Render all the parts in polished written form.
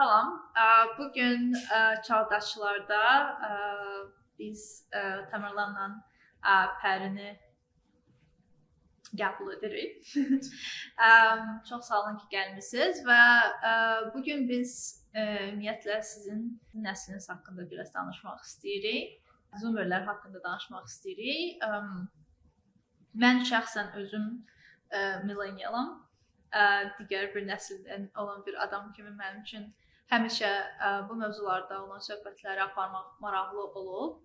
Salam. Bugün Çağdaşlarda biz Təmirlanla Pərini qəbul edirik. Çox sağ olun ki, gəlmisiniz və bugün biz ümumiyyətlə sizin nəsliniz haqqında biraz danışmaq istəyirik. Zoomerlər haqqında danışmaq istəyirik. Mən şəxsən özüm milleniyalam. Digər bir nəsildən olan bir adam kimi mənim üçün həmişə bu mövzularda olan söhbətləri aparmaq maraqlı olub.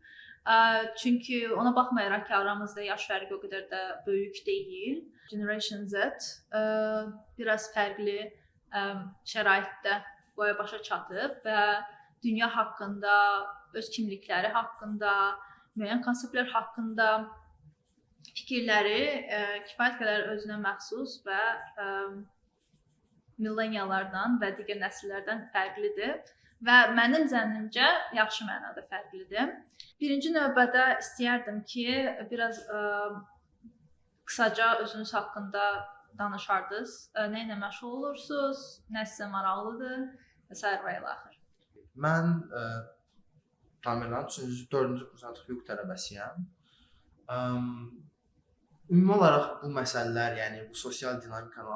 Çünki ona baxmayaraq ki, aramızda yaş fərqi o qədər də böyük deyil. Generation Z biraz fərqli şəraitdə boya başa çatıb və dünya haqqında, öz kimlikləri haqqında, müəyyən konseptlər haqqında fikirləri kifayət qədər özünə məxsus və milleniyalardan və digər nəsillərdən fərqlidir və mənim zənnimcə yaxşı mənada fərqlidir. Birinci növbədə istəyərdim ki, biraz qısaca özünüz haqqında danışardınız. Nə ilə məşğul olursunuz, nə sizə maraqlıdır və s. və ilə axır. Mən Təmirlan 4-cü kurs artıq hüquq tələbəsiyəm. Ümumi olaraq bu məsələlər, yəni bu sosial dinamikanı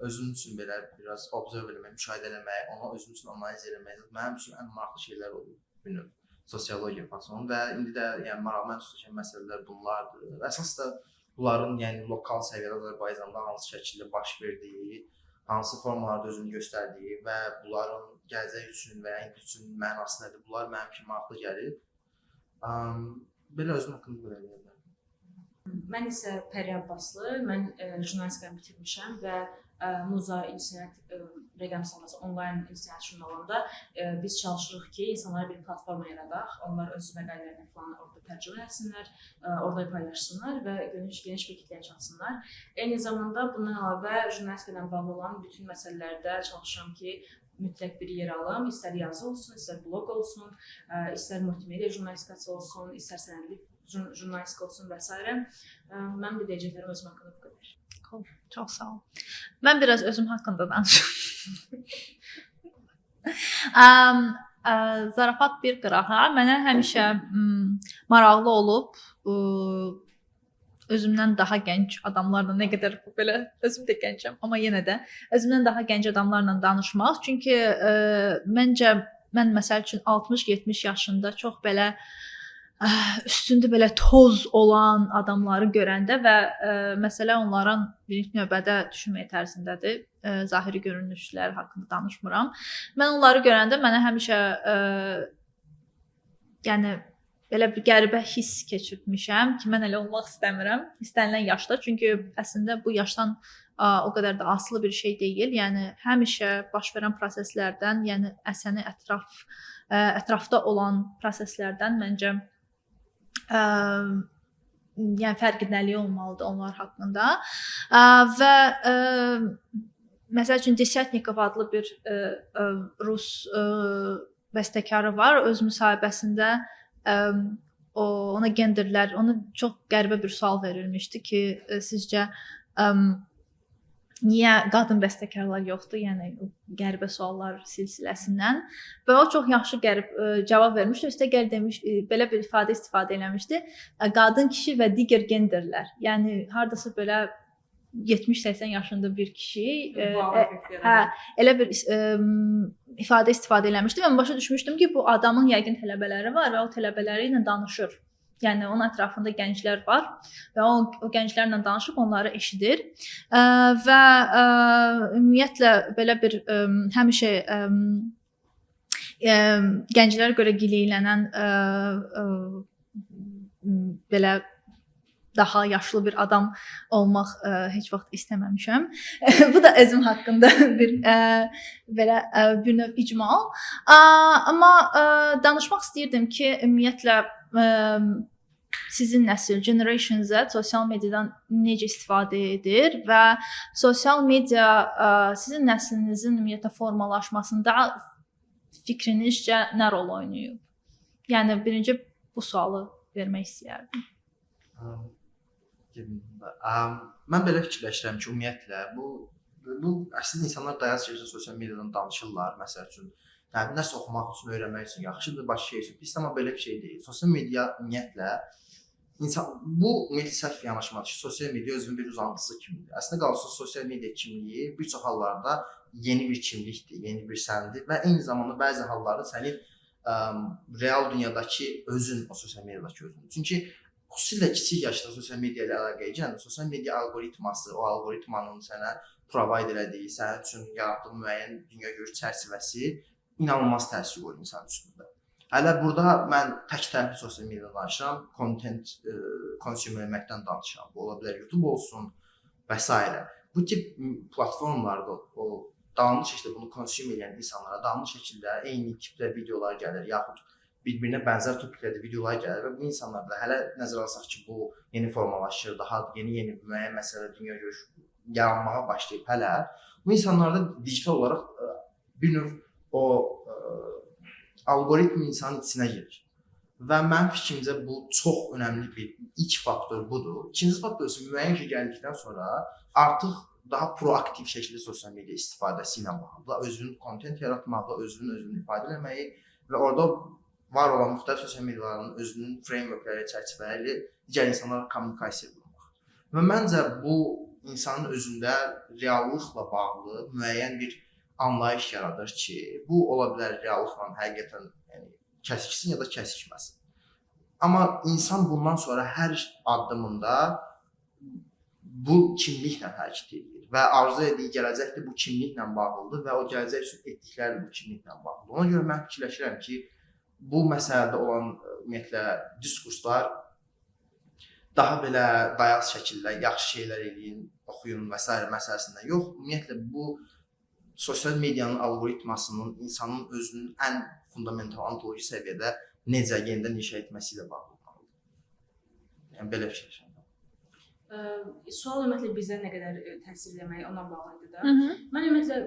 özüm üçün belə biraz observ eləmək, müşahidə eləmək, onu özüm üçün analiz eləmək mənim üçün ən maraqlı şeylər olub. Bilmirəm, sosiologiya fasonu və indi də yəni maraqlı tutacağım məsələlər bunlardır. Əsas da bunların yəni lokal səviyyədə Azərbaycanda hansı şəkildə baş verdiyi, hansı formalarda özünü göstərdiyi və bunların gələcək üçün və ya indi üçün mənası nədir? Bunlar mənim üçün maraqlı gəlir. Belə özüm haqqında belə deyirəm. Mən isə Pəri Abbaslı, mən jurnalistikanı bitirmişəm və Muza İnsiyyat rəqəmsalması onlayn insiyyat jurnalında biz çalışırıq ki, insanlara bir platforma yaradaq, onlar öz məqalələrini falan orada tərcümə etsinlər, orada paylaşsınlar və geniş bir kitləyə çatsınlar. Eyni zamanda bundan əlavə jurnalistika ilə bağlı olan bütün məsələlərdə çalışıram ki, mütləq bir yer alım, istər yazı olsun, istər blog olsun, istər multimedia jurnalistikası olsun, istər sənədli jurnalistika olsun və s. Mən bir deyəcəklərim özüm haqqında bu qədər. Çox sağ ol. Mən biraz özüm haqqında danışım. Zarafat bir qırağa. Mənə həmişə maraqlı olub özümdən daha gənc adamlarla, nə qədər belə özüm də gəncəm, amma yenə də özümdən daha gənc adamlarla danışmaq. Çünki məncə mən məsəl üçün 60-70 yaşında çox belə üstündə belə toz olan adamları görəndə və məsələ onların birinci növbədə düşünmək tərzindədir. Zahiri görünüşlər haqqında danışmıram. Mən onları görəndə mənə həmişə yəni belə bir qəribə hiss keçirmişəm ki, mən elə olmaq istəmirəm istənilən yaşda. Çünki əslində bu yaşdan o qədər də asılı bir şey deyil. Yəni həmişə baş verən proseslərdən, yəni əsəni ətrafda olan proseslərdən məncə yəni fərqindəliyi olmalıdır onlar haqqında. Və məsəl üçün Desятникov adlı bir rus bəstəkarı var. Öz müsahibəsində ona genderlər, ona çox qəribə bir sual verilmişdi ki, sizcə niyə qadın bəstəkarlar yoxdur? Yəni qəribə suallar silsiləsindən və o çox yaxşı cavab vermişdi. Üstəgəl demiş, belə bir istifadə eləmişdi. Qadın, kişi və digər genderlər. Yəni hardasa belə 70-80 yaşında bir kişi elə bir istifadə eləmişdi. Mən başa düşmüşdüm ki, bu adamın yəqin tələbələri var və o tələbələri ilə danışır. Yəni onun ətrafında gənclər var və o gənclərlə danışıb onları eşidir. Və ümumiyyətlə belə bir həmişə gənclərə görə gileylənən belə daha yaşlı bir adam olmaq heç vaxt istəməmişəm. Bu da özüm haqqında bir belə bir növ icmal. Amma danışmaq istəyirdim ki, ümumiyyətlə sizin nəsil Generation Z sosial mediadan necə istifadə edir və sosial media sizin nəslinizin ümumiyyətlə formalaşmasında fikrinizcə nə rol oynayıb? Yəni birinci bu sualı vermək istəyərdim. Mən belə fikirləşirəm ki, ümumiyyətlə bu bu əslində insanlar dayaz keçir sosial mediadan danışırlar, məsəl üçün. Yəni nəsə oxumaq üçün, öyrənmək üçün yaxşıdır, başqa şey üçün pis, amma belə bir şey deyil. Sosial media ümumiyyətlə bu ümumiyyətlə səhv yanaşmadır ki, sosial media özünün bir uzantısı kimidir. Əslində qalsa sosial media kimliyi bir çox hallarda yeni bir kimlikdir, yeni bir səndir və eyni zamanda bəzi hallarda sənin real dünyadakı özün, o sosial mediadakı özün. Çünki xüsusilə kiçik yaşda sosial media ilə əlaqəyə gələn, sosial media alqoritması, o alqoritmanın sənə provide elədiyi, sənin üçün yaratdığı müəyyən dünyagörüş çərçivəsi inanılmaz təsir qoyur insan üstündə. Hələ burada mən tək tərəfli sosial mediadan danışıram, content consume etməkdən danışıram. Bu ola bilər YouTube olsun və s. Bu tip platformlarda o davamlı şəkildə bunu consume edən insanlara davamlı şəkildə eyni tipdə videolar gəlir, yaxud bir-birinə bənzər topiklərdə videolar gəlir və bu insanlarda hələ nəzərə alsaq ki, bu yeni formalaşır, daha yeni müəyyən məsələdə dünya görüş yaranmağa başlayıb hələ. Bu insanlarda digital olaraq bir növ o algoritm insanın içinə girir. Və mənim fikrimcə bu çox önəmli bir ilk faktor budur. İkinci faktor isə müəyyən şey gəldikdən sonra artıq daha proaktiv şəkildə sosial media istifadəsi ilə bağlı, özünün kontent yaratmaqla, özünü ifadə etməyi və orada var olan müxtəlif sosial mediaların özünün frameworkləri çərçivələri digər insanlarla kommunikasiya qurmaq. Və məncə bu insanın özündə reallıqla bağlı müəyyən bir anlayış yaradır ki, bu ola bilər reallıqla həqiqətən kəsiksin ya da kəsikməsin. Amma insan bundan sonra hər addımında bu kimliklə hərəkət edir və arzu etdiyi gələcək də bu kimliklə bağlıdır və o gələcək üçün etdikləri bu kimliklə bağlıdır. Ona görə mən fikirləşirəm ki, bu məsələdə olan ümumiyyətlə diskurslar daha belə dayaz şəkildə yaxşı şeylər eləyin, oxuyun və s. məsələsində yox. Ümumiyyətlə bu sosial medianın alqoritmasının insanın özünün ən fundamental ontoloji səviyyədə necə yenidən inşa etməsi ilə bağlı olmalıdır. Yəni belə bir şey. Sual ümumiyyətlə bizə nə qədər təsir eləməyi ona bağlıdır da. Mən ümumiyyətlə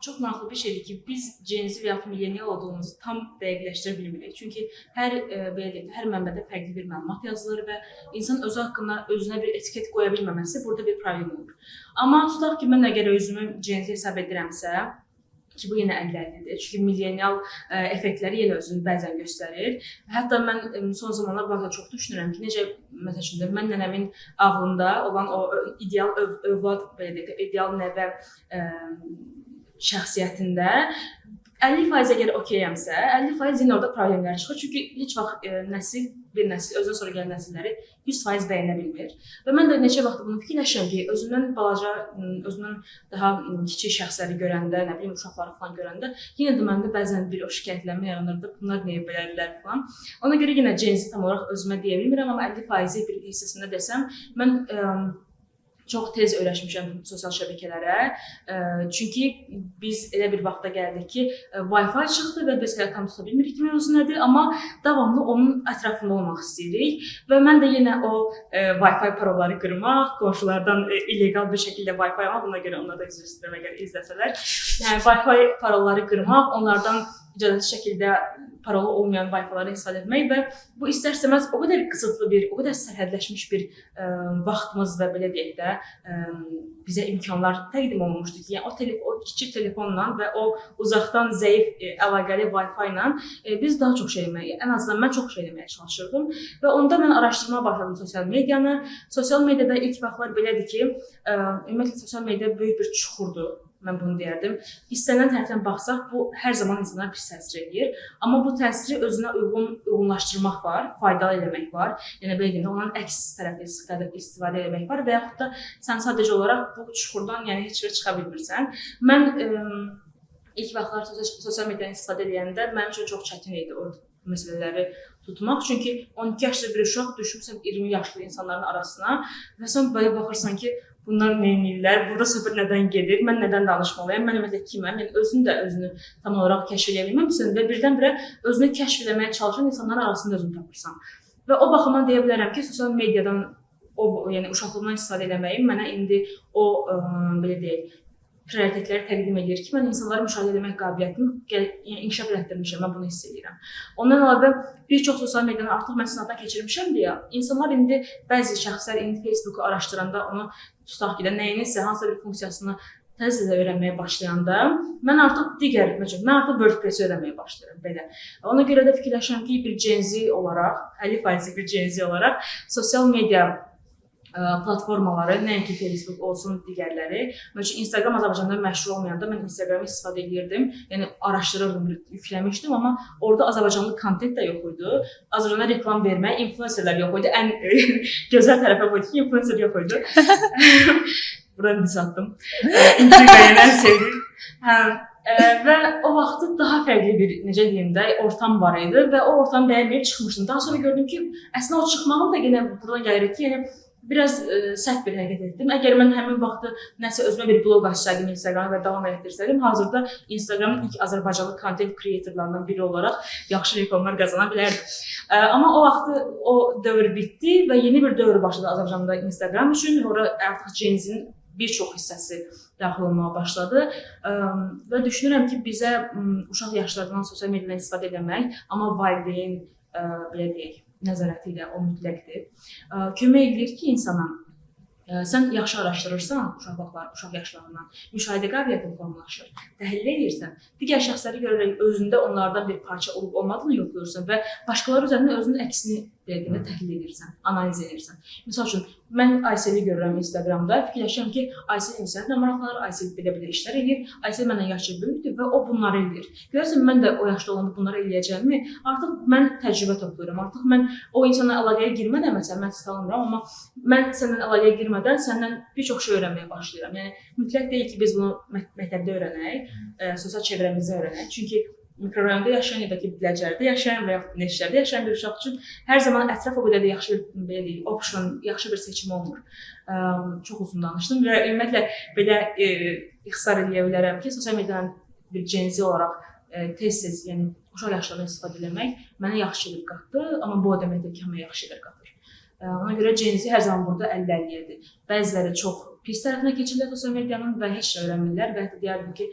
çox maraqlı bir şeydir ki, biz Gen Z və ya millennial olduğumuzu tam dəqiqləşdirə bilmirik. Çünki hər mənbədə fərqli bir məlumat yazılır və insan özü haqqında özünə bir etiket qoya bilməməsi burada bir problem olur. Amma tutaq ki, mən əgər özümü Gen Z hesab edirəmsə, ki bu yenə 50-50-dir. Çünki millennial effektləri yenə özünü bəzən göstərir. Hətta mən son zamanlar bu çox düşünürəm ki, necə məsələn mən nənəmin ağlında olan o ideal övlad, belə deyək, ideal nəvə şəxsiyyətində 50% əgər okeyəmsə, 50% yenə orada problemlər çıxır. Çünki heç vaxt bir nəsil, özünə sonra gələn nəsilləri 100% bəyənə bilmir. Və mən də neçə vaxt bunu fikirləşirəm ki, özümdən balaca, özümdən daha kiçik şəxsləri görəndə, nə bilim, uşaqları falan görəndə, yenə də məndə bəzən bir o şikayətlənmə yaranırdı, bunlar niyə belədirlər falan. Ona görə yenə Gen Z tam olaraq özümə deyə bilmirəm, amma 50% bir hissəsində desəm, mən çox tez öyrəşmişəm sosial şəbəkələrə. Çünki biz elə bir vaxta gəldik ki, Wi-Fi çıxdı və biz hələ tam tuta bilmirik ki, mövzu nədir, amma davamlı onun ətrafında olmaq istəyirik. Və mən də yenə o Wi-Fi parolları qırmaq, qonşulardan illegal bir şəkildə Wi-Fi almaq, buna görə onları da üzr istəyirəm əgər izləsələr. Yəni Wi-Fi parolları qırmaq, onlardan icazəli şəkildə parolu olmayan Wi-Fi-ları istifadə etmək və bu istər-istəməz o qədər qısıtlı bir, o qədər sərhədləşmiş bir vaxtımız və belə deyək də bizə imkanlar təqdim olunmuşdu ki, yəni o kiçik telefonla və o uzaqdan zəif əlaqəli Wi-Fi ilə biz daha çox şey eləməyə, ən azından mən çox şey eləməyə çalışırdım və onda mən araşdırmaya başladım sosial medianı. Sosial mediada ilk vaxtlar belədir ki, ümumiyyətlə sosial media böyük bir çuxurdur. Mən bunu deyərdim. İstənilən tərəfdən baxsaq, bu hər zaman insanlara pis təsir edir. Amma bu təsiri özünə uyğunlaşdırmaq var, faydalı eləmək var. Yəni belə deyim, ondan əks tərəfdə istifadə eləmək var və yaxud da sən sadəcə olaraq bu çuxurdan heç bir çıxa bilmirsən. Mən ilk vaxtlar sosial mediadan istifadə edəndə mənim üçün çox çətin idi o məsələləri tutmaq. Çünki 12 yaşlı bir uşaq düşürsən 20 yaşlı insanların arasına və sən belə baxırsan ki, bunlar nə edirlər, burada söhbət nədən gedir, mən nədən danışmalıyam, mən ümumiyyətlə kiməm, yəni özünü tam olaraq kəşf edə bilməmsən və birdən-birə özünü kəşf etməyə çalışan insanların arasında özünü tapırsan. Və o baxımdan deyə bilərəm ki, sosial mediadan, yəni uşaqlığımdan istifadə etməyim mənə indi o, belə deyək, prioritetləri təqdim edir ki, mən insanları müşahidə etmək qabiliyyətimi inkişaf etdirmişəm, mən bunu hiss edirəm. Ondan əlavə bir çox sosial medianı artıq mən sınavdan keçirmişəm deyə, insanlar bəzi şəxslər indi Facebook'u araşdıranda onu tutaq ki, nəyinsə, hansısa bir funksiyasını təzə öyrənməyə başlayanda mən artıq mən artıq WordPress öyrənməyə başlayıram belə. Ona görə də fikirləşirəm ki, bir Gen Z olaraq, 50% bir Gen Z olaraq sosial media platformaları, nəinki Facebook olsun, digərləri. Məsələn, Instagram Azərbaycanda məşhur olmayanda mən Instagramı istifadə edirdim. Yəni araşdırırdım, yükləmişdim, amma orada Azərbaycanlı kontent də yox idi. Azərbaycanda reklam vermək, influencerlər yox idi. Ən gözəl tərəfə bu idi ki, influencer yox idi. Buradan diz atdım. İntriqayı ən sevdim. Və o vaxtı daha fərqli bir, necə deyim də, ortam var idi və o ortamı bəyənməyib çıxmışdım. Daha sonra gördüm ki, əslində o çıxmağım da yenə buradan gəlir ki, yəni biraz səhv bir hərəkət etdim. Əgər mən həmin vaxtı nəsə özümə bir bloq açsaydım Instagramı və davam etdirsəydim, hazırda Instagramın ilk Azərbaycanlı content creatorlarından biri olaraq yaxşı reklamlar qazana bilərdim. Amma o vaxtı o dövr bitdi və yeni bir dövr başladı Azərbaycanda Instagram üçün. Ora artıq Gen Z-in bir çox hissəsi daxil olmağa başladı və düşünürəm ki, bizə uşaq yaşlarından sosial mediadan istifadə etmək, amma valideyn, belə deyək, nəzarəti ilə o mütləqdir. Kömək edir ki, insana sən yaxşı araşdırırsan uşaq yaşlarından, müşahidə qabiliyyətin formalaşır, təhlil edirsən, digər şəxsləri görərək özündə onlardan bir parça olub olmadığını yoxlayırsan və başqaları üzərində özünün əksini təhlil edirsən, analiz edirsən. Məsəl üçün, mən Ayseli görürəm Instagramda, fikirləşirəm ki, Aysel insanla maraqlanır, Aysel belə işlər edir, Aysel məndən yaşca böyükdür və o bunları edir. Görürsən, mən də o yaşda olanda bunları eləyəcəyimi, artıq mən təcrübə toplayıram, artıq mən o insanla əlaqəyə girmədən, məsələn, mən sizi tanımıram, amma mən səndən əlaqəyə girmədən səndən bir çox şey öyrənməyə başlayıram. Yəni, mütləq deyil ki, biz bunu məktəbdə öyrənək, sosial çevrəmizdə öyrənək. Çünki mikrorayonda yaşayan ya da ki, Biləcərdə yaşayan və yaxud Neftçilərdə yaşayan bir uşaq üçün hər zaman ətraf o qədər də yaxşı bir option, yaxşı bir seçim olmur. Çox uzun danışdım və ümumiyyətlə belə ixtisar edə bilərəm ki, sosial mediadan bir Gen Z olaraq tez-tez, yəni uşaq yaşlarından istifadə etmək mənə yaxşı şeylər qatdı, amma bu o deməkdir ki, həmə yaxşı şeylər qatır. Ona görə Gen Z hər zaman burada 50-50-dir. Bəziləri çox pis tərəfinə keçirlər sosial medianın və heç nə öyrənmirlər və hətta deyərdim ki,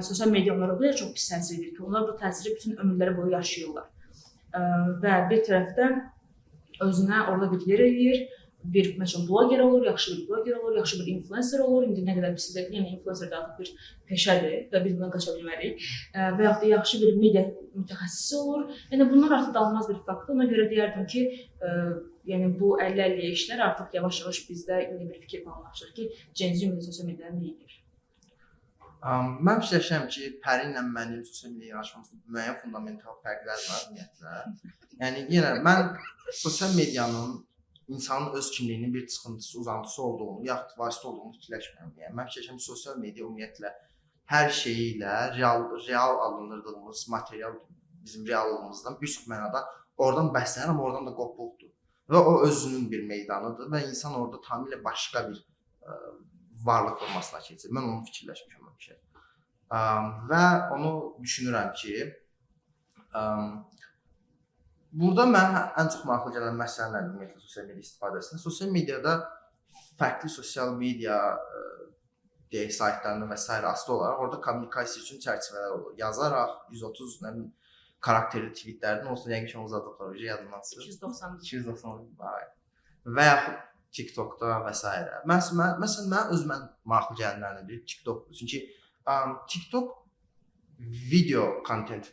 sosial media onlara o qədər çox pis təsir edir ki, onlar bu təsiri bütün ömürləri boyu yaşayırlar. Və bir tərəfdən özünə orada bir yer eləyir, bir bloger olur, yaxşı bir bloger olur, yaxşı bir influencer olur. İndi nə qədər pis edək, yəni influencer da artıq bir peşədir və biz bundan qaça bilmərik. Və yaxud da yaxşı bir media mütəxəssisi olur. Yəni bunlar artıq alınmaz bir faktdır. Ona görə deyərdim ki, yəni bu 50-50 işlər artıq yavaş-yavaş bizdə yeni bir fikir formalaşır ki, Gen Z ümumiyyətlə sosial mediada nə edir? Mən fikirləşirəm ki, Pəri ilə mənim sosial media yanaşmamızda müəyyən fundamental fərqlər var ümumiyyətlə. Yəni yenə mən sosial medianın insanın öz kimliyinin bir çıxıntısı, uzantısı olduğunu, yaxud vasitə olduğunu fikirləşmirəm. Yəni mən fikirləşirəm ki, sosial media ümumiyyətlə hər şeyi ilə real alındırdığımız material bizim reallığımızdan bir çox mənada oradan bəslənir, amma oradan da qopuqdur. Və o özünün bir meydanıdır və insan orada tamamilə başqa bir varlıq formasına keçir. Mən onu fikirləşmişəm o şey. Və onu düşünürəm ki, burada mən ən çox maraqlı gələn məsələlər ümumiyyətlə sosial media istifadəsində. Sosial mediada fərqli sosial media saytlarında və s. asılı olaraq orada kommunikasiya üçün çərçivələr olur. Yazaraq 130 karakterli tweetlərdən olsun, yəqin ki, onu uzadıqlar, yadımdan çıxır. 290 və yaxud TikTokda və s. Məsələn, mən özümə maraqlı gələnlərdən biri TikTokdur. Çünki TikTok video content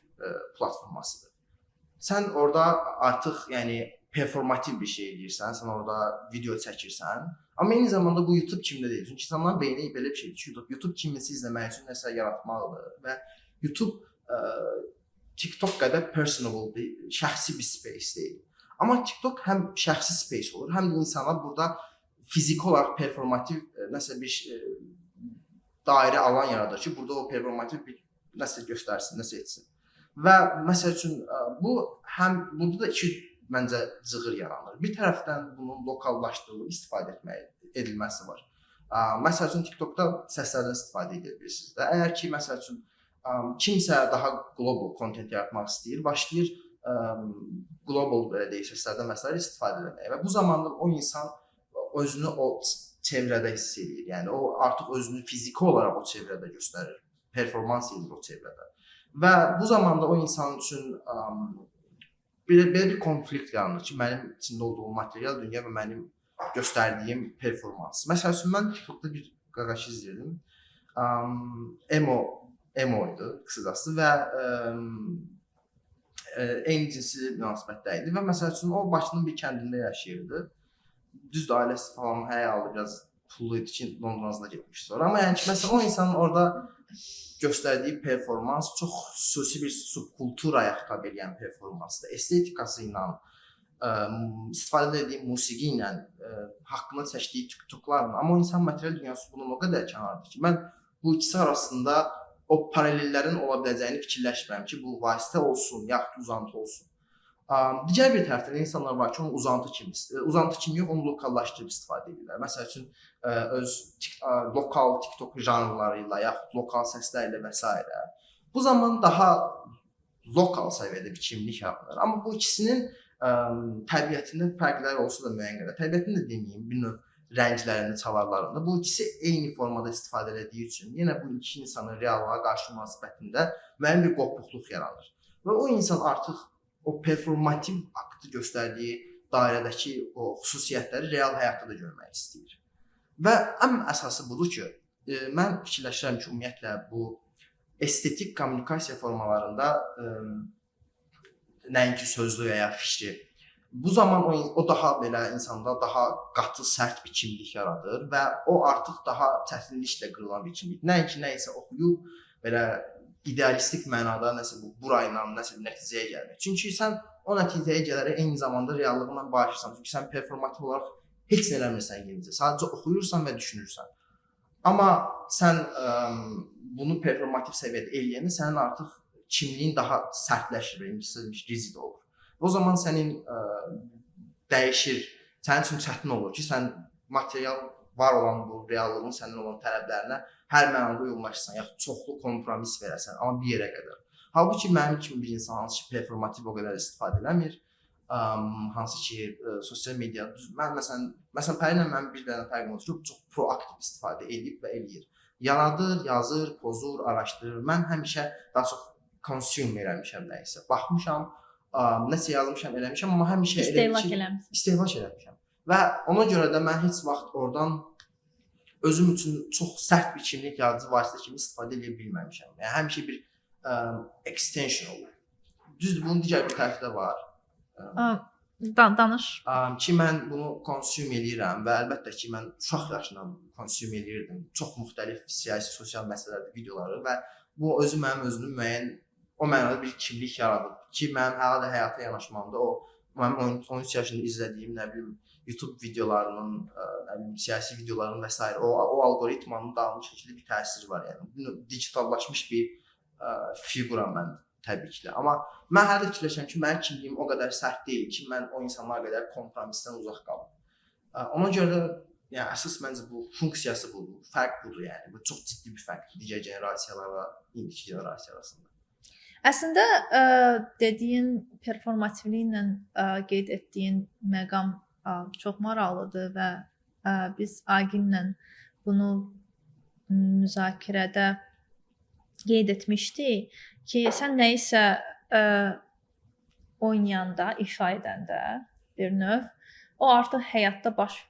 platformasıdır. Sən orada artıq performativ bir şey edirsən, sən orada video çəkirsən. Amma eyni zamanda bu YouTube kimdə deyil. Çünki insanların beyni belə bir şeydir ki, YouTube kimisi izləmək üçün nəsə yaratmalıdır və YouTube TikTok qədər personable, şəxsi bir space deyil. Amma TikTok həm şəxsi space olur, həm də insanlar burada fiziki olaraq performativ nəsə bir dairə alan yaradır ki, burada o performativ bir nəsə göstərsin, nəsə etsin. Və məsəl üçün burada da iki məncə cığır yaranır. Bir tərəfdən bunun lokallaşdırılıb istifadə edilməsi var. Məsəl üçün TikTokda səslərdən istifadə edə bilirsiniz də. Əgər ki, məsəl üçün kimsə daha global content yaratmaq istəyir, başlayır global səslərdən məsələ istifadə etməyə və bu zamanda o insan özünü o çevrədə hiss edir. Yəni o artıq özünü fiziki olaraq o çevrədə göstərir, performans edir o çevrədə. Və bu zamanda o insan üçün belə bir konflikt yaranır ki, mənim içində olduğum material dünya və mənim göstərdiyim performans. Məsəl üçün mən TikTokda bir qaqaşı izləyirdim. emo idi qısacası və eyni cinsi münasibətdə idi və məsəl üçün o Bakının bir kəndində yaşayırdı. Düzdür, ailəsi falan həyalı, biraz pullu idi ki, London'a getmiş sonra. Amma yəni ki, məsələn, o insanın orada göstərdiyi performans çox xüsusi bir subkulturaya xitab edən performansdır. Estetikası ilə, istifadə etdiyi musiqi ilə, haqqında çəkdiyi TikToklarla. Amma o insan material dünyası bunun o qədər kənardır ki, mən bu ikisi arasında o paralellərin ola biləcəyini fikirləşmirəm ki, bu vasitə olsun, yaxud uzantı olsun. Digər bir tərəfdən insanlar var ki, onu uzantı kimi yox, onu lokallaşdırıb istifadə edirlər. Məsəl üçün, öz lokal TikTok janrlarıyla, yaxud lokal səslərlə və s. Bu zaman daha lokal səviyyədə bir kimlik yaranır. Amma bu ikisinin təbiətində fərqlər olsa da müəyyən qədər, təbiətini də deməyim, bir növ rənglərində, çalarlarında bu ikisi eyni formada istifadə etdiyi üçün yenə bu iki insanın reallığa qarşı münasibətində müəyyən bir qopluqluq yaranır. Və o insan artıq o performativ aktı göstərdiyi dairədəki o xüsusiyyətləri real həyatda da görmək istəyir. Və ən əsası budur ki, mən fikirləşirəm ki, ümumiyyətlə bu estetik kommunikasiya formalarında nəinki sözlü və ya fikri. Bu zaman o daha belə insanda daha qatı, sərt bir kimlik yaradır və o artıq daha çətinliklə qırılan bir kimlik. Nəinki nəyisə oxuyub belə idealistik mənada nəsə burayla nəsə bir nəticəyə gəlmək. Çünki sən o nəticəyə gələrək eyni zamanda reallığından barışırsan. Çünki sən performativ olaraq heç nə eləmirsən yenicə. Sadəcə oxuyursan və düşünürsən. Amma sən bunu performativ səviyyədə eləyəndə sənin artıq kimliyin daha sərtləşir, birincisi rigid olur. O zaman sənin dəyişir, sənin üçün çətin olur ki, sən material var olan bu reallığın sənin olan tələblərinə hər mənada uyğunlaşırsan, yaxud çoxlu kompromis verəsən, amma bir yerə qədər. Halbuki mənim kimi bir insan hansı ki, performativ o qədər istifadə eləmir, hansı ki, sosial media, məsələn, Pəri ilə mənim bir dənə fərqim olur ki, çox proaktiv istifadə edib və eləyir. Yaradır, yazır, pozur, araşdırır. Mən həmişə daha çox consume eləmişəm nəyisə. Baxmışam, nəsə yazmışam, eləmişəm, amma həmişə istehlak eləmişəm. Və ona görə də mən heç vaxt oradan özüm üçün çox sərt bir kimlik yaradıcı vasitə kimi istifadə edə bilməmişəm. Yəni həmişə bir extension olur. Düzdür, bunun digər bir tərəfi də var. Danış. Ki mən bunu consume eləyirəm və əlbəttə ki, mən uşaq yaşından consume eləyirdim. Çox müxtəlif siyasi, sosial məsələlərdə videoları və bu özü mənim özümün müəyyən o mənada bir kimlik yaradıb ki, mənim hələ də həyata yanaşmamda o mənim 13 yaşında izlədiyim, nə bilim, YouTube videolarının, nə bilim, siyasi videoların və s. o algoritmanın dağılmış şəkildə bir təsiri var, yəni digitallaşmış bir figuram mən təbii ki. Amma mən hələ də fikirləşirəm ki, mənim kimliyim o qədər sərt deyil ki, mən o insanlar qədər kompromisdən uzaq qalım. Ona görə yəni əsas məncə bu funksiyası budur, fərq budur, yəni bu çox ciddi bir fərqdir digər generasiyalarla indiki generasiya arasında. Əslində dediyin performativliklə qeyd etdiyin məqam çox maraqlıdır və biz Agillə bunu müzakirədə qeyd etmişdik ki, sən nəyisə oynayanda, ifa edəndə bir növ o artıq həyatda baş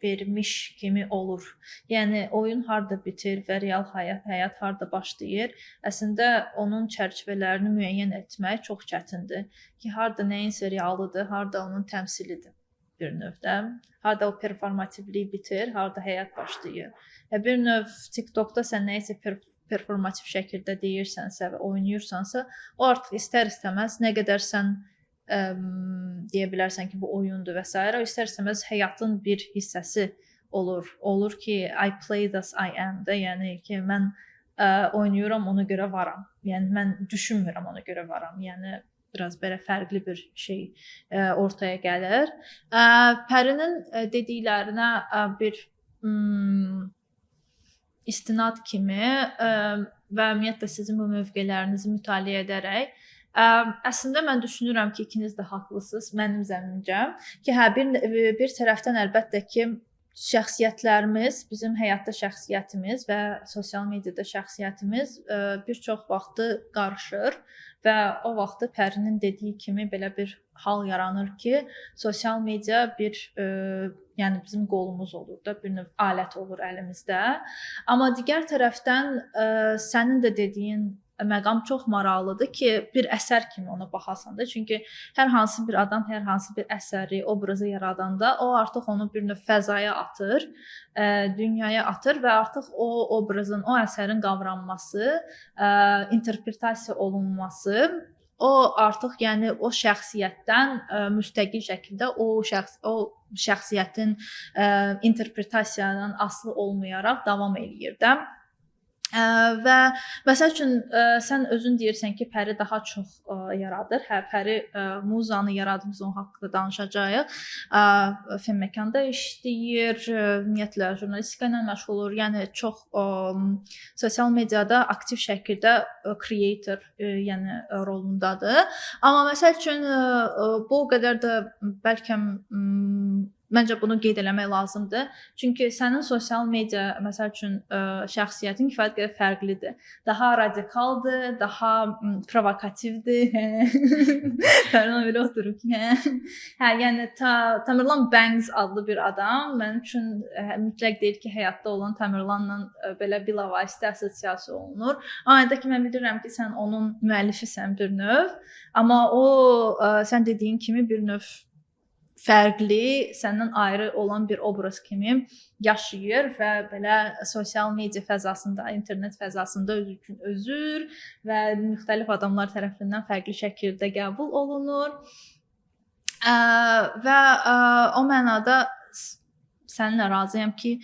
vermiş kimi olur. Yəni oyun harda bitir və real həyat harda başlayır? Əslində onun çərçivələrini müəyyən etmək çox çətindir ki, harda nəyinsə realıdır, harda onun təmsilidir bir növdə. Harda o performativlik bitir, harda həyat başlayır. Və bir növ TikTokda sən nəyisə performativ şəkildə deyirsənsə və oynayırsansa, o artıq istər-istəməz nə qədər sən deyə bilərsən ki, bu oyundur və s. O istər-istəməz həyatın bir hissəsi olur. Olur ki, I play thus I am da, yəni ki, mən oynayıram, ona görə varam. Yəni mən düşünmürəm, ona görə varam. Yəni biraz belə fərqli bir şey ortaya gəlir. Pərinin dediklərinə bir istinad kimi və ümumiyyətlə sizin bu mövqelərinizi mütaliə edərək əslində mən düşünürəm ki, ikiniz də haqlısınız mənim zənnimcə ki, bir tərəfdən əlbəttə ki, şəxsiyyətlərimiz, bizim həyatda şəxsiyyətimiz və sosial mediada şəxsiyyətimiz bir çox vaxtı qarışır və o vaxtı Pərinin dediyi kimi belə bir hal yaranır ki, sosial media yəni bizim qolumuz olur da, bir növ alət olur əlimizdə. Amma digər tərəfdən sənin də dediyin məqam çox maraqlıdır ki, bir əsər kimi ona baxasan da. Çünki hər hansı bir adam hər hansı bir əsəri, obrazı yaradanda o artıq onu bir növ fəzaya atır, dünyaya atır və artıq o obrazın, o əsərin qavranması, interpretasiya olunması, o artıq yəni o şəxsiyyətdən müstəqil şəkildə o şəxsiyyətin interpretasiyadan asılı olmayaraq davam eləyir də. Və məsəl üçün sən özün deyirsən ki, Pəri daha çox yaradır. Hə, Pəri muzanı yaradığımız onun haqqında danışacağıq. Femməkanda işləyir, ümumiyyətlə jurnalistika ilə məşğul olur. Yəni çox sosial mediada aktiv şəkildə creator, yəni rolundadır. Amma məsəl üçün bu o qədər də bəlkə məncə bunu qeyd eləmək lazımdır. Çünki sənin sosial media məsəl üçün şəxsiyyətin kifayət qədər fərqlidir. Daha radikaldır, daha provokativdir. Fərqlə belə oturub ki, hə, yəni Tamerlan Banks adlı bir adam mənim üçün mütləq deyil ki, həyatda olan Tamerlanla belə bilavasitə assosiasiya olunur. Aynı ki, mən bilirəm ki, sən onun müəllifisən bir növ, amma o sən dediyin kimi bir növ fərqli, səndən ayrı olan bir obraz kimi yaşayır və belə sosial media fəzasında, internet fəzasında özü üçün özür və müxtəlif adamlar tərəfindən fərqli şəkildə qəbul olunur. Və o mənada səninlə razıyam ki,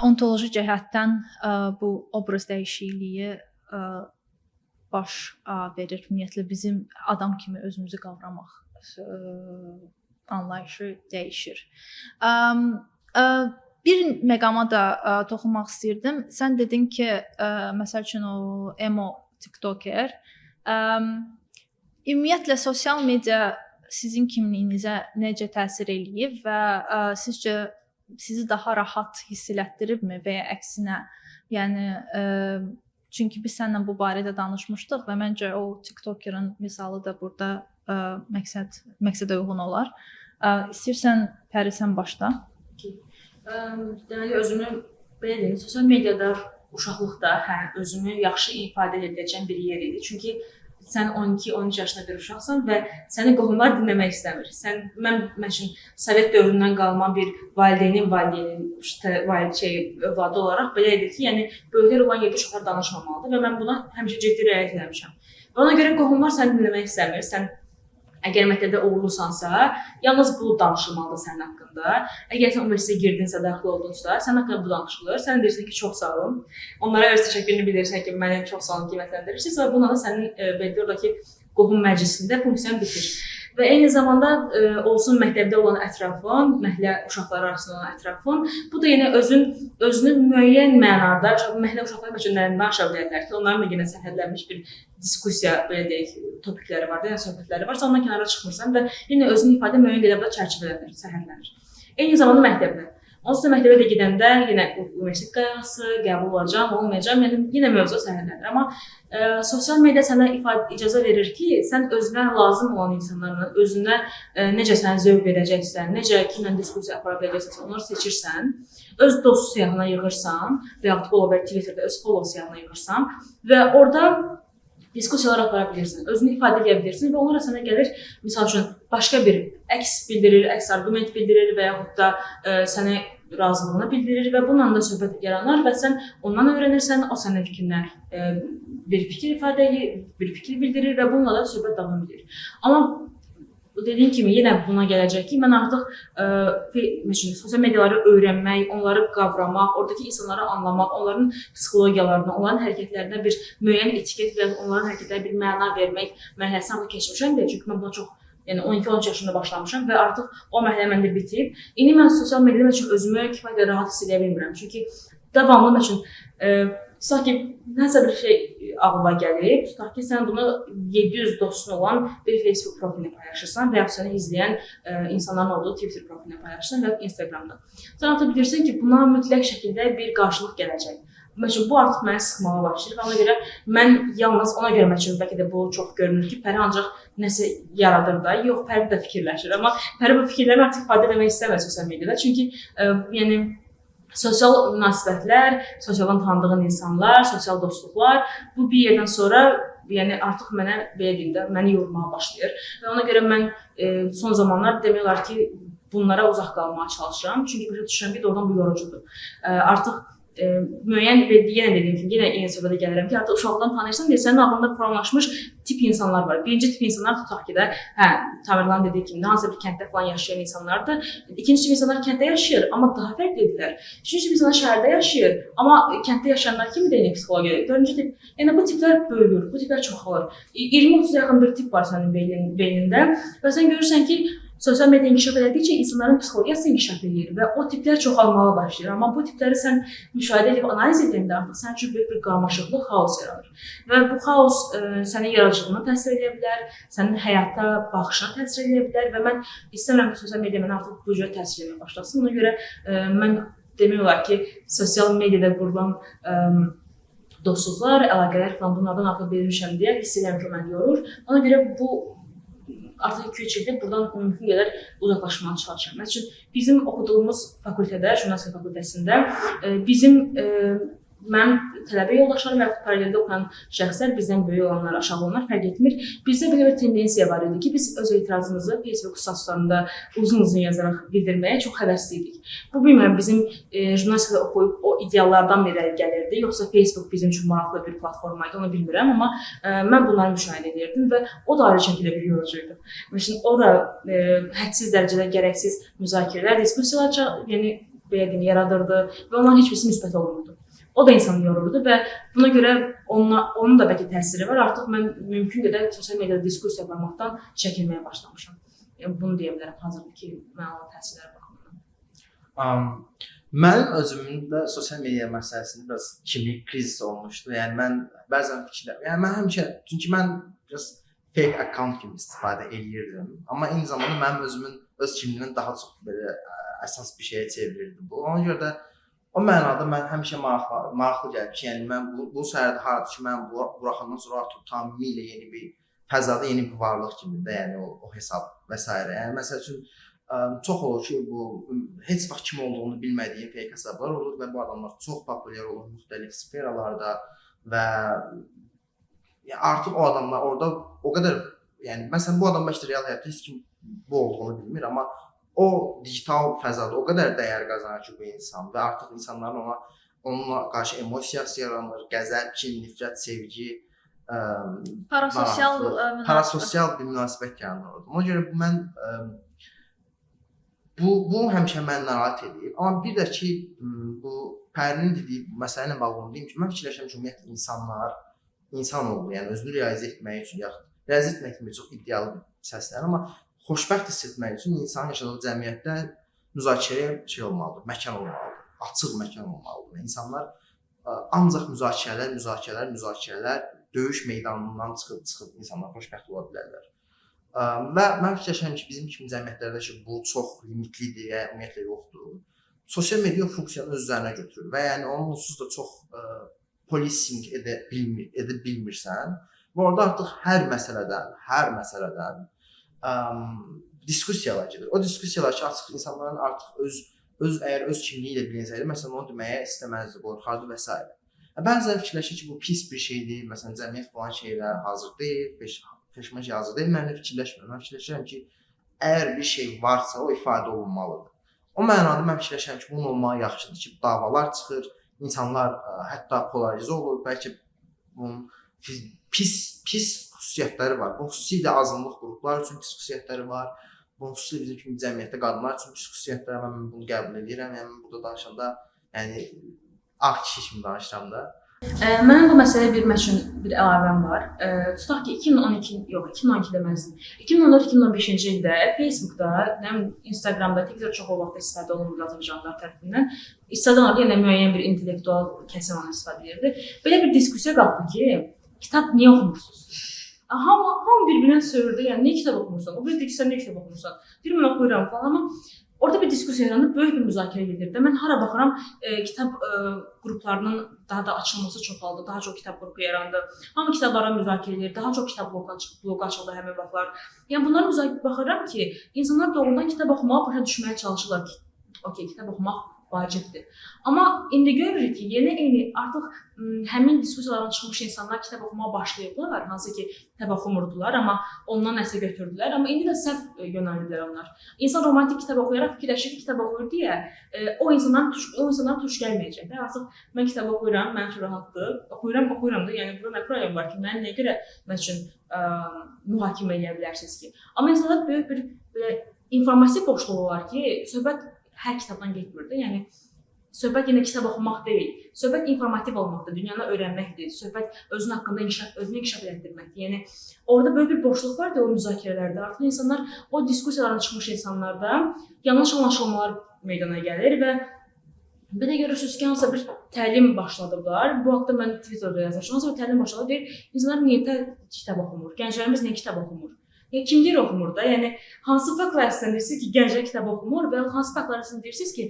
ontoloji cəhətdən bu obraz dəyişikliyi baş verir. Ümumiyyətlə bizim adam kimi özümüzü qavramaq anlayışı dəyişir. Bir məqama da toxunmaq istəyirdim. Sən dedin ki, məsəl üçün o emo TikToker, ümumiyyətlə sosial media sizin kimliyinizə necə təsir eləyib və sizcə sizi daha rahat hiss elətdiribmi və ya əksinə? Yəni çünki biz səninlə bu barədə danışmışdıq və məncə o TikTokerin misalı da burada məqsədə uyğun olar. İstəyirsən Pəri sən başla. Deməli özümü belə deyim, sosial mediada uşaqlıqda özümü yaxşı ifadə edəcəyim bir yer idi. Çünki sən 12-13 yaşında bir uşaqsan və səni qohumlar dinləmək istəmir. Mən Sovet dövründən qalma bir valideynin övladı olaraq belə edir ki, yəni böyüklər olan yerdə uşaqlar danışmamalıdır və mən buna həmişə ciddi riayət etmişəm. Və ona görə qohumlar səni dinləmək istəmir. Sən əgər məktəbdə uğurlusansa, yalnız bu danışılmalıdır sənin haqqında. Əgər sən universitetə girdinsə, daxil oldunsa, sənin haqqında bu danışılır. Sən deyirsən ki, çox sağ olun. Onlara öz təşəkkürünü bildirirsən ki, məni çox sağ olun qiymətləndirirsiniz və bununla da sənin belki oradakı qohum məclisində funksiyan bitir. Və eyni zamanda olsun məktəbdə olan ətrafın, məhəllə uşaqları arasında olan ətrafın, bu da yenə özünü müəyyən mənada, məhəllə uşaqları məşğullərindən aşağı bilərlər ki, onların da yenə sərhədlənmiş bir diskussiya, belə deyək, topikləri var da, yəni söhbətləri varsa, ondan kənara çıxmırsan və yenə özünü ifadə müəyyən qədər çərçivələnir, sərhədlənir. Eyni zamanda məktəbdə. Onsuz da məktəbə də gedəndə yenə universitet qayğısı, qəbul olacaq, olmayacaq, yəni yenə mövzu sərhədlənir. Amma sosial media sənə icazə verir ki, sən özünə lazım olan insanlarla, özünə necə sənə zövq verəcəksən, necə kimlə diskussiya apara biləcəksən, onları seçirsən, öz dost siyahına yığırsan və yaxud ola bilər Twitterdə öz follow siyahına yığırsan və orada diskussiyalar apara bilirsən, özünü ifadə edə bilirsən və onlara sənə gəlir, misal üçün, başqa bir əks bildirir, əks argument bildirir və yaxud da sənə razılığını bildirir və bununla da söhbət yaranar və sən ondan öyrənirsən, o sənin fikrindən bir fikir ifadə edir, bir fikir bildirir və bununla da söhbət davam edir. Amma dediyim kimi, yenə buna gələcək ki, mən artıq sosial mediaları öyrənmək, onları qavramaq, oradakı insanları anlamaq, onların psixologiyalarına, onların hərəkətlərinə bir müəyyən etiket və onların hərəkətlərə bir məna vermək mərhələsini artıq keçmişəm deyə. Çünki mən buna çox, yəni 12-13 yaşında başlamışam və artıq o mərhələ məndə bitib. İndi mən sosial mediada özümü kifayət qədər rahat hiss edə bilmirəm. Çünki davamlı tutaq ki, nəsə bir şey ağlıma gəlir, tutaq ki, sən bunu 700 dostun olan bir Facebook profilinə paylaşırsan və ya səni izləyən insanların olduğu Twitter profilinə paylaşırsan və ya Instagramda. Sən artıq bilirsən ki, buna mütləq şəkildə bir qarşılıq gələcək. Məsələn, bu artıq məni sıxmağa başlayır. Ona görə mən yalnız ona görə məsələn bəlkə də bu çox görünür ki, Pəri ancaq nəsə yaradır da, yox, Pəri də fikirləşir. Amma Pəri bu fikirləri artıq ifadə etmək istəmir sosial mediada. Çünki yəni sosial münasibətlər, sosialdan tanıdığın insanlar, sosial dostluqlar bu bir yerdən sonra yəni artıq mənə belə deyim də, məni yormağa başlayır. Və ona görə mən son zamanlar demək olar ki, bunlara uzaq qalmağa çalışıram. Çünki başa düşürəm ki, doğrudan bu yorucudur. Artıq müəyyən və yenə dediyim kimi, yenə eyni söhbətə gəlirəm ki, artıq uşaqdan tanıyırsan deyə sənin ağlında formalaşmış tip insanlar var. Birinci tip insanlar tutaq ki də, Tamerlan dediyi kimi, hansısa bir kənddə falan yaşayan insanlardır. İkinci tip insanlar kənddə yaşayır, amma daha fərqlidirlər. Üçüncü tip insanlar şəhərdə yaşayır, amma kənddə yaşayanlar kimi deyək psixologiya. Dördüncü tip, yəni bu tiplər böyür, bu tiplər çoxalır. 20-30 yaxın bir tip var sənin beynində və sən görürsən ki, sosial media inkişaf edildikcə insanların psixologiyası inkişaf edir və o tiplər çoxalmağa başlayır. Amma bu tipləri sən müşahidə edib analiz edəndə artıq sənin üçün böyük bir qarmaşıqlıq, xaos yaranır. Və bu xaos sənin yaradıcılığına təsir edə bilər, sənin həyata baxışına təsir edə bilər və mən istəmirəm ki, sosial media mənə artıq bu cür təsir etməyə başlasın. Ona görə mən demək olar ki, sosial mediada qurulan dostluqlar, əlaqələr falan bunlardan artıq verilmişəm deyə hiss edirəm ki, məni yorur. Ona görə bu artıq 2-3 ildir buradan mümkün qədər uzaqlaşmağa çalışıram. Məsələn, bizim oxuduğumuz fakültədə, jurnalistika fakültəsində mənim tələbə yoldaşlarım və yaxud paraleldə oxuyan şəxslər, bizdən böyük olanlar, aşağı olanlar fərq etmir. Bizdə belə bir tendensiya var idi ki, biz öz etirazımızı Facebook statuslarında uzun-uzun yazaraq bildirməyə çox həvəsliydik. Bu, bilmirəm, bizim jurnalistikada oxuyub o ideallardan irəli gəlirdi, yoxsa Facebook bizim üçün maraqlı bir platformaydı, onu bilmirəm, amma mən bunları müşahidə edirdim və o da ayrı şəkildə bir yorucuydu. Məsələn, o da hədsiz dərəcədə gərəksiz müzakirələr, diskussiyalar yəni, yaradırdı və onların heç birisi müsbət olmurdu. O da insanı yorurdu və buna görə onun da bəlkə təsiri var. Artıq mən mümkün qədər sosial mediada diskussiya aparmaqdan çəkinməyə başlamışam. Yəni, bunu deyə bilərəm hazırdakı mənə olan təsirlərə baxımından. Mənim özümün də sosial media məsələsində biraz kimlik krizis olmuşdu. Yəni, mən bəzən mən həmişə, çünki mən biraz fake account kimi istifadə edirdim. Amma eyni zamanda mənim özümün öz kimliyimdən daha çox belə əsas bir şeyə çevrildi bu. Ona görə də o mənada mən həmişə maraqlı gəlir ki, yəni mən bu səhərdə haradır ki, mən buraxandan sonra artıq tamamilə yeni bir fəzada yeni bir varlıq kimi də, yəni o hesab və s. Yəni məsəl üçün çox olur ki, bu heç vaxt kim olduğunu bilmədiyim fake hesablar olur və bu adamlar çox populyar olur müxtəlif sferalarda və artıq o adamlar orada o qədər, yəni məsələn bu adam bəlkə real həyatda heç kim bu olduğunu bilmir, amma o digital fəzada o qədər dəyər qazanır ki, bu insan və artıq insanların onunla qarşı emosiyası yaranır, qəzəb, kin, nifrət, sevgi, parasosial bir münasibət yaranır. Ona görə bu həmişə məni narahat edir. Amma bir də ki, bu Pərinin dediyi məsələ ilə bağlı deyim ki, mən fikirləşirəm ki, ümumiyyətlə insanlar, insanoğlu, yəni özünü realizə etmək üçün, yaxud realizə etmək kimi çox iddialı bir səslər, amma xoşbəxt hiss etmək üçün insanın yaşadığı cəmiyyətdə müzakirəyə olmalıdır, məkan olmalıdır, açıq məkan olmalıdır. İnsanlar ancaq müzakirələr, döyüş meydanından çıxıb insanlar xoşbəxt ola bilərlər. Və mən fikirləşirəm ki, bizim kimi cəmiyyətlərdə ki, bu çox limitlidir, ümumiyyətlə yoxdur. Sosial media funksiyanı öz üzərinə götürür və yəni onun onsuz da çox policing edə bilmirsən və orada artıq hər məsələdən diskussiyalar gedir. O diskussiyalar ki, artıq insanların artıq əgər öz kimliyi ilə bilinsəydi, məsələn, onu deməyə istəməzdi, qorxardı və s. Bəzən fikirləşir ki, bu pis bir şeydir, məsələn, cəmiyyət falan şeylər hazır deyil, peşman şey hazır deyil, mən də fikirləşmirəm. Mən fikirləşirəm ki, əgər bir şey varsa, o ifadə olunmalıdır. O mənada mən fikirləşirəm ki, bunun olmağı yaxşıdır ki, davalar çıxır, insanlar hətta polarizə olur, bəlkə bunun pis xüsusiyyətləri var. Bu xüsusilə azınlıq qruplar üçün pis xüsusiyyətləri var. Bu xüsusilə bizim kimi cəmiyyətdə qadınlar üçün pis xüsusiyyətləri var. Mən bunu qəbul edirəm. Yəni burada danışanda, yəni ağ kişi kimi danışıram da. Mənim bu məsələyə bir əlavəm var. Tutaq ki, 2012 deməzdim. 2014-2015-ci ildə Facebookda, Instagramda, TikTokda çox o vaxt istifadə olunur yazıcılar tərəfindən. İstifadə olunur, yəni müəyyən bir intellektual kəsim onu istifadə edirdi. Belə bir diskussiya qaldı ki, kitab niyə oxumursunuz? Hamı bir-birinə söyürdü, yəni niyə kitab oxumursan? O bir deyir ki, sən niyə kitab oxumursan? Deyir, mən oxuyuram falan, amma orada bir diskussiya yaranıb, böyük bir müzakirə gedirdi. Mən hara baxıram, kitab qruplarının daha da açılması çoxaldı, daha çox kitab qrupu yarandı. Hamı kitablara müzakirə edir, daha çox kitab bloqu açıldı həmin vaxtlar. Yəni bunlara baxıram ki, insanlar doğrudan kitab oxumağı başa düşməyə çalışırlar ki, okey, kitab oxumaq vacibdir. Amma indi görürük ki, yeni artıq həmin diskussiyalardan çıxmış insanlar kitab oxumağa başlayıblar, hansı ki kitab oxumurdular, amma ondan nəsə götürdülər, amma indi də səhv yönəldilər onlar. İnsan romantik kitab oxuyaraq fikirləşir ki, kitab oxuyur deyə o insanlara tuş gəlməyəcək. Artıq mən kitab oxuyuram, mənim üçün rahatdır, oxuyuram da, yəni burada nə problem var ki, mən nəyə görə mən üçün mühakimə edə bilərsiniz ki? Amma insanlar böyük bir informasiya boşluğu var ki, söhbət hər kitabdan getmirdi. Yəni söhbət yenə kitab oxumaq deyil. Söhbət informativ olmaqdır, dünyanı öyrənməkdir. Söhbət özün haqqında özünü inkişaf etdirməkdir. Yəni orada böyük bir boşluq vardı o müzakirələrdə. Artıq insanlar o diskussiyalardan çıxmış insanlarda yanlış anlaşılmalar meydana gəlir və bir də görürsünüz ki, hansısa bir təlim başladıblar. Bu haqda mən Twitterda yazmışam. Hansısa bir təlim başladı deyir, insanlar niyə kitab oxumur? Gənclərimiz niyə kitab oxumur? Yəni kim deyir oxumur da? Yəni hansı faktlar əslində deyirsiniz ki, gənclər kitab oxumur və hansı faktlar əslində deyirsiniz ki,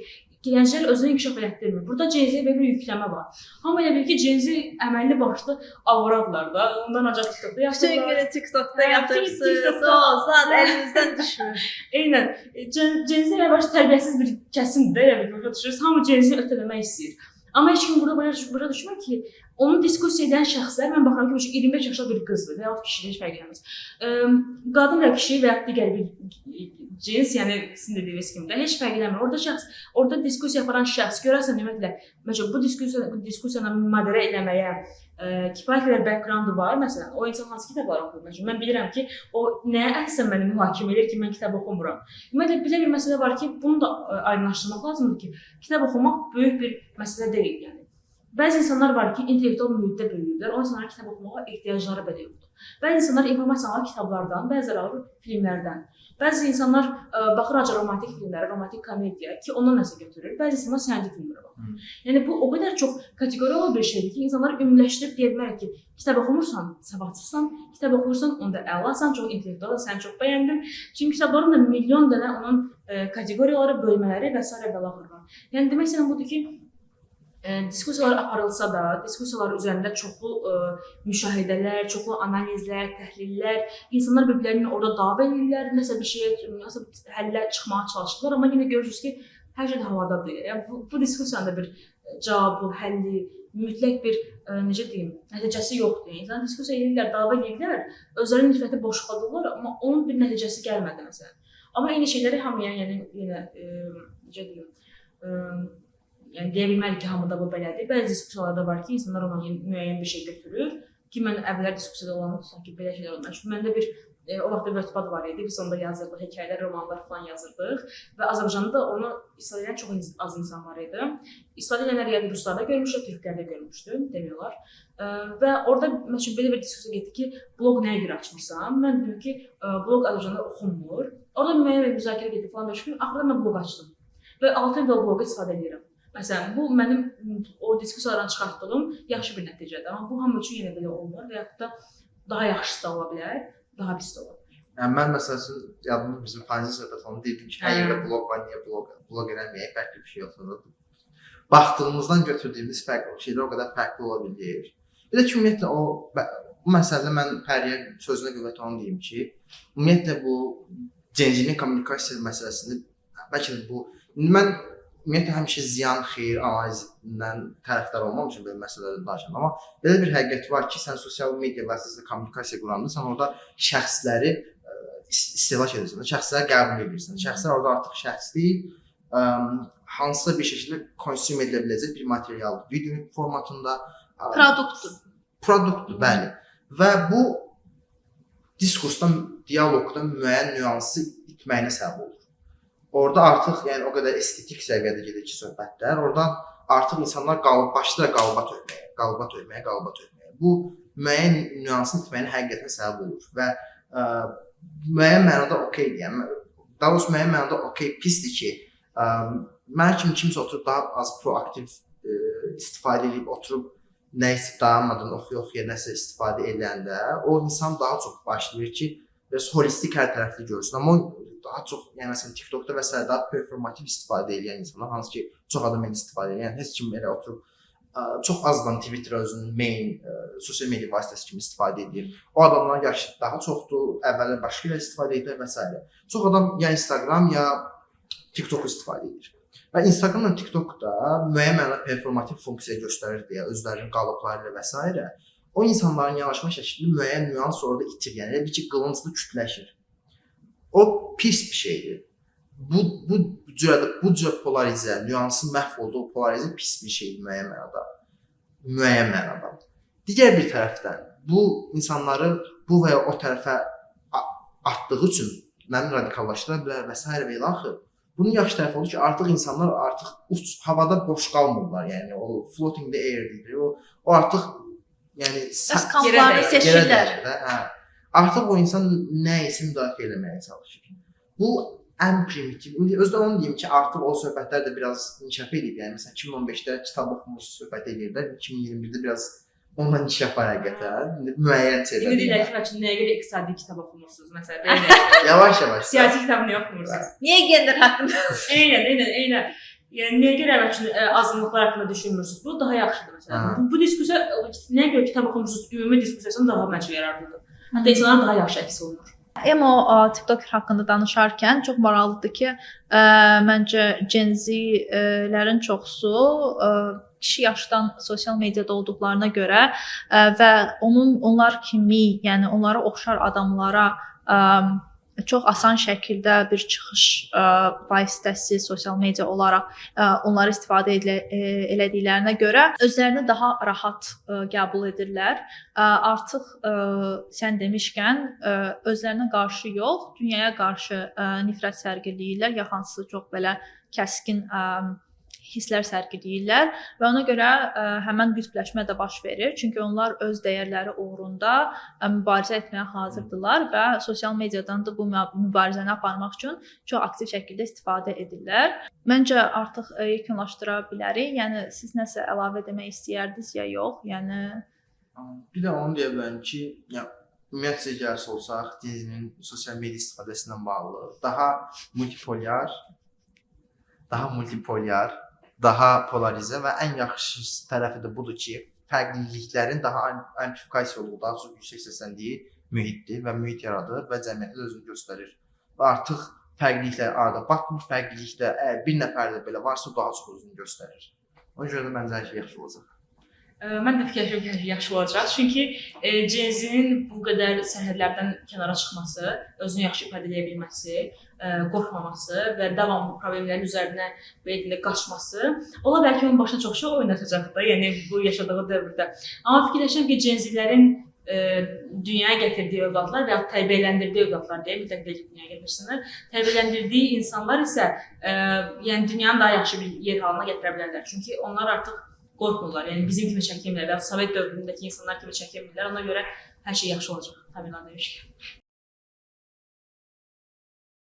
gənclər özünü inkişaf etdirmir. Burada Gen-Z-yə bir yükləmə var. Amma elə bil ki, Gen-Z əməlli başlı avradlar da. Ondan ancaq TikTokda yapırlar. Bütün günü TikTokda yapırsınız. O zat əlinizdən düşmür. Eynən. Gen-Z elə başlı tərbiyəsiz bir kəsimdir. Elə bir başa düşürüz. Hamı Gen-Z ötələmək istəyir. Amma heç kim burada düşmür ki, onu diskussiya edən şəxslər, mən baxıram ki, 25 yaşlı bir qızdır və yaxud kişidir, heç fərq etməz. Qadın və kişi və yaxud digər bir cins, yəni sizin dediyiniz kimi də heç fərq etmir. Orada diskussiya aparan şəxs görərsən ümumiyyətlə, məsələn, bu diskussiyanı moderə eləməyə kifayət qədər background-u var. Məsələn, o insan hansı kitablar oxuyur? Məsələn, mən bilirəm ki, o nəyə əsasən məni mühakimə edir ki, mən kitab oxumuram. Ümumiyyətlə, belə bir məsələ var ki, bunu da aydınlaşdırmaq lazımdır ki, kitab oxumaq böyük bir məsələ deyil, yəni. Bəzi insanlar var ki, intellektual mühitdə böyüyürlər, o insanlara kitab oxumağa ehtiyacları belə yoxdur. Bəzi insanlar informasiya alır kitablardan, bəziləri alır filmlərdən. Bəzi insanlar baxır acı romantik filmlərə, romantik komediya ki, ondan nəsə götürür. Bəzi insanlar sənədi filmlərə baxır. Yəni bu o qədər çox kateqoriyalı bir şeydir ki, insanlar ümumiləşdirib deyə bilərək ki, kitab oxumursan, savadsızsan, kitab oxuyursan, onda əlasan, çox intellektual, səni çox bəyəndim. Çünki kitabların da milyon dənə onun kateqoriyaları, bölmələri və s. və var. Yəni demək istəyirəm budur ki, diskussiyalar aparılsa da, diskussiyalar üzərində çoxlu müşahidələr, çoxlu analizlər, təhlillər, insanlar bir-birlərini orada dava edirlər, nəsə bir şeyə, nəsə həllə çıxmağa çalışırlar, amma yenə görürsünüz ki, hər şey havadadır. Yəni bu diskussiyanın da bir cavabı, həlli, mütləq bir, necə deyim, nəticəsi yoxdur. İnsanlar diskussiya edirlər, dava edirlər, özlərinin nifrəti boşladırlar, amma onun bir nəticəsi gəlmədi məsələn. Amma eyni şeyləri hamıya, yəni yenə, necə deyim, yəni deyə bilmərik ki, hamıda bu belədir. Bəzi diskussiyalarda var ki, insanlar ona müəyyən bir şey götürür ki, mən əvvəllər diskusiyada olanı tutsam ki, belə şeylər olmaz. Çünki məndə bir o vaxtda vətbad var idi, biz onda yazırdıq, hekayələr, romanlar falan yazırdıq və Azərbaycanda da onu istifadə edən çox az insan var idi. İstifadə edənlər yəni ruslarda görmüşdü, türklərdə görmüşdü, demiyorlar. Və orada məsələn belə bir diskussiya getdi ki, blog nəyə görə açmırsan? Mən dedim ki, blog Azərbaycanda oxunmur. Orada müəyyən bir müzakirə getdi falan demişdim. Axırda mən blog açdım və 6 il o bloqu istifadə edirəm. Məsələn, bu mənim o diskussiyalardan çıxartdığım yaxşı bir nəticədir. Amma bu hamı üçün yenə belə olmur və yaxud da daha yaxşısı da ola bilər, daha pis də ola bilər. Yəni mən məsələn yadımda bizim fənzi söhbət onu dedim ki, hər yerdə blog var, niyə blog eləməyək, fərqli bir şey yoxdur. Baxdığımızdan götürdüyümüz fərqli şeylər o qədər fərqli ola bilir. Bir də ki, ümumiyyətlə bu məsələdə mən Pəriyə sözünə qüvvət onu deyim ki, ümumiyyətlə bu Gen-Z'nin kommunikasiya məsələsində bəlkə də bu mən ümumiyyətlə həmişə ziyan, xeyir analizindən tərəfdar olmaq üçün belə məsələlərdən danışıram. Amma belə bir həqiqət var ki, sən sosial media vasitəsilə kommunikasiya quranda sən orada şəxsləri istehlak edirsən, şəxsləri qəbul edirsən. Şəxslər orada artıq şəxs deyil, hansısa bir şəkildə konsum edilə biləcək bir materialdır. Video formatında produktdur, bəli. Və bu diskursdan, dialoqda müəyyən nüansı itməyinə səbəb olur. Orada artıq yəni o qədər estetik səviyyədə gedir ki, söhbətlər. Oradan artıq insanlar başlayır qalıba törməyə. Bu müəyyən nüansın itməyinə həqiqətən səbəb olur və müəyyən mənada okeydir. Yəni daha doğrusu müəyyən mənada okey pisdir ki, mən kimi kimsə oturub daha az proaktiv istifadə edib oturub nə isə dayanmadan oxuya nəsə istifadə edəndə o insan daha çox başlayır ki, biraz holistik hər tərəfli görsün. Amma daha çox, yəni məsələn TikTokda və s. daha performativ istifadə edən insanlar, hansı ki çox adam istifadə edir. Yəni heç kim elə oturub çox azdan Twitter özünün main sosial media vasitəsi kimi istifadə edir. O adamlar yaşı daha çoxdur, əvvəllər başqa ilə istifadə edir və s. Çox adam ya Instagram ya TikTok istifadə edir. Və Instagram və TikTok da müəyyən mənada performativ funksiya göstərir deyə özlərinin qalıqları ilə və s. O insanların yanaşma şəkli müəyyən nüans orada itir. Yəni elə bir ki qılınclı kütləşir. O pis bir şeydir. Bu cür polarizə, nüansın məhv olduğu polarizə pis bir şeydir müəyyən mənada. Digər bir tərəfdən bu insanları bu və ya o tərəfə atdığı üçün məni radikallaşdıra bilər və s. və ilaxır. Bunun yaxşı tərəfi odur ki, artıq insanlar havada boş qalmırlar. Yəni o floating the air deyilir. O artıq yəni kampları seçirlər. Artıq o insan nə isə müdafiə etməyə çalışır. Bu ən primitiv. Özdə onu deyim ki, artıq o söhbətlər də biraz inkişaf edib. Yəni məsələn 2015-də kitab oxumuş söhbət edirlər, 2021-də biraz ondan inkişaf həqiqətən müəyyən şeylər. İndi deyirlər ki, bəlkə nəyə görə iqtisadi kitab oxumursunuz məsələn? Yavaş-yavaş. Siyasi kitab niyə oxumursunuz? Niyə gender haqqında? Eynən. Yəni nəyə görə azınlıqlar haqqında düşünmürsünüz? Bu daha yaxşıdır məsələn. Bu diskussiya nəyə görə kitab oxumursunuz? Ümumi diskussiyasından daha məncə yararlıdır. Hətta insanlar daha yaxşı əks olunur. Emo TikTok haqqında danışarkən çox maraqlıdır ki, məncə Gen Z-lərin çoxusu kişi yaşdan sosial mediada olduqlarına görə və onlar kimi, yəni onlara oxşar adamlara çox asan şəkildə bir çıxış vasitəsi sosial media olaraq onları istifadə elədiklərinə görə özlərini daha rahat qəbul edirlər. Artıq sən demişkən özlərinə qarşı yox, dünyaya qarşı nifrət sərgiləyirlər, ya hansısa çox belə kəskin hisslər sərgiləyirlər və ona görə həmən qütbləşmə də baş verir. Çünki onlar öz dəyərləri uğrunda mübarizə etməyə hazırdırlar və sosial mediadan da bu mübarizəni aparmaq üçün çox aktiv şəkildə istifadə edirlər. Məncə artıq yekunlaşdıra bilərik. Yəni siz nəsə əlavə etmək istəyirdiniz ya yox? Yəni bir də onu deyə bilərəm ki, ümumiyyətlə gəlsə olsaq, Gen-zin sosial media istifadəsindən bağlı daha polarizə və ən yaxşı tərəfi də budur ki, fərqliliklərin daha amplifikasiya olduğu, daha çox yüksək səsləndiyi mühitdir və mühit yaradır və cəmiyyətdə özünü göstərir. Və artıq fərqliliklər arada batmır, fərqlilikdə bir nəfər də belə varsa daha çox özünü göstərir. Ona görə də məncə hər şey yaxşı olacaq. Mən də fikirləşirəm ki, yaxşı olacaq. Çünki Gen-zin bu qədər sərhədlərdən kənara çıxması, özünü yaxşı ifadə edə bilməsi, qorxmaması və davamlı problemlərin üzərinə belə qaçması ola bilər ki, onun başına çox şey oynatacaqdır, yəni bu yaşadığı dövrdə. Amma fikirləşirəm ki, Gen-zlərin dünyaya gətirdiyi övladlar və ya tərbiyələndirdiyi övladlar deyə mütləq dünyaya gətirsinlər. Tərbiyələndirdiyi insanlar isə yəni dünyanın daha yaxşı bir yer halına gətirə bilərlər. Çünki onlar artıq qorxmurlar. Yəni bizim kimi çəkilmirlər və Sovet dövründəki insanlar kimi çəkilmirlər. Ona görə hər şey yaxşı olacaq. Təmin edirəm ki.